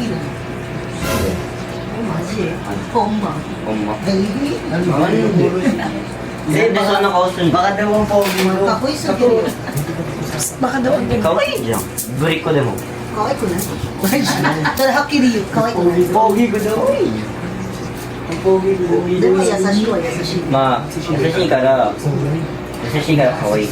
きるの。マジほんま。ほんま。Baby? Hindi, so nakausun. Baka daw ang pogi mo. Kakoy sa giro. Baka daw ang Kawai dyan. Burik ko din mo. Kawai ko na. Pero hakiri yun. Kawai ko na. Pogi ko daw eh. Ang pogi ko daw. でも優しいは優しい。まあ、優しいから可愛い。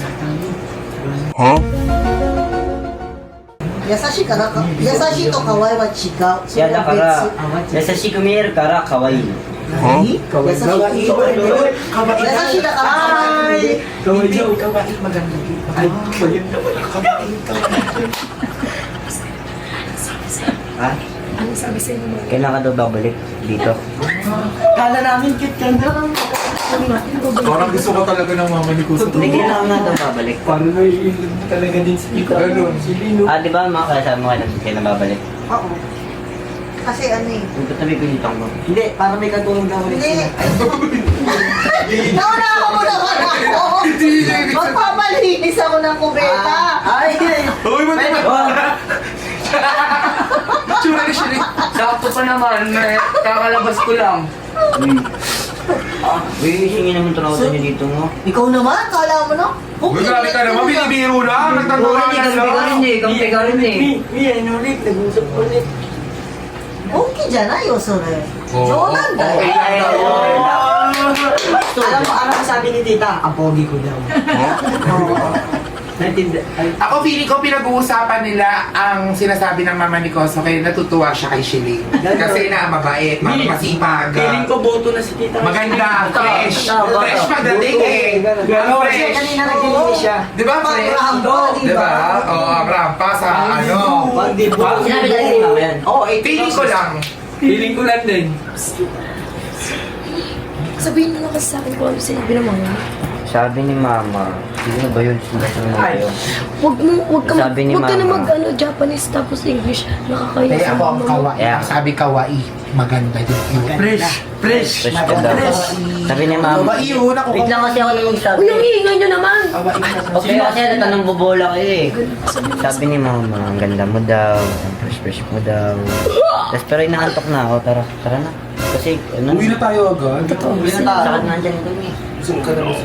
優しいからか、優しいと可愛いは違う。いや、だから、優しく見えるから可愛いの。優しいだから可愛い。Ha? ano sabi sa inyo mga Kailan ka daw babalik dito? Kala namin cute ka na. Parang gusto ko talaga ng mama ni Kuso. Hindi, kailan ka nga daw babalik? Paano naiilag mo talaga din si Tita? Ganun. Si Lino. Ah, di ba mga kasama mo kailan babalik? Oo. Kasi ano eh. Yung tabi ko yung tanggo. Hindi, para may katulong daw ulit Hindi. sila. Nauna ako muna ako. Magpapalinis ako ng kubeta. Ay, Uy, mo Tsura ni Shiri. Sakto pa naman, kakalabas ko lang. Wiwisingin naman trabaho niyo dito mo. Ikaw naman, kala mo no? Uy, grabe ka naman. Binibiro na. Nagtatawanan lang. Kampi ka rin eh. Mi, ano ulit, nag-usap ulit. Okayじゃないよそれ。Oo. 冗談だよ。 Alam mo sabi ni Tita, ang pogi ko daw. Ako feeling ko pinag-uusapan nila ang sinasabi ng mama ni Koso kaya natutuwa siya kay Shilling. Kasi na mabait, masipag. Feeling ko boto na si Tita. Maganda, fresh. Fresh pagdating eh. Gano'n, kasi Fresh. kanina naglinis siya. Di ba, fresh? Di ba? Oo, ang rampa sa ano. Sinabi talaga ni mama yan. Oo, Feeling ko lang. Feeling ko lang din. sabihin mo na kasi sa akin kung ano sinabi ng mga Sabi ni mama, sino ba yun? Sino ba yun? Huwag ka Sabi ni na Mama. mag ano, Japanese tapos English. Nakakaya Kaya sa ako ang mama mo. kawaii. Yeah. Sabi kawaii. Maganda din yun. Fresh. Fresh ka daw. Sabi ni mama. Kawaii yun. Ako Wait lang kasi ako na magsabi. Uy, ang ingay nyo naman! Okay kasi natanong bobola kayo eh. Sabi ni mama, ang ganda mo daw, ang fresh mo daw. Tapos pero inaantok na ako, tara na. Kasi ano, Uwi na tayo agad. sakit na dyan kami. Gusto ka na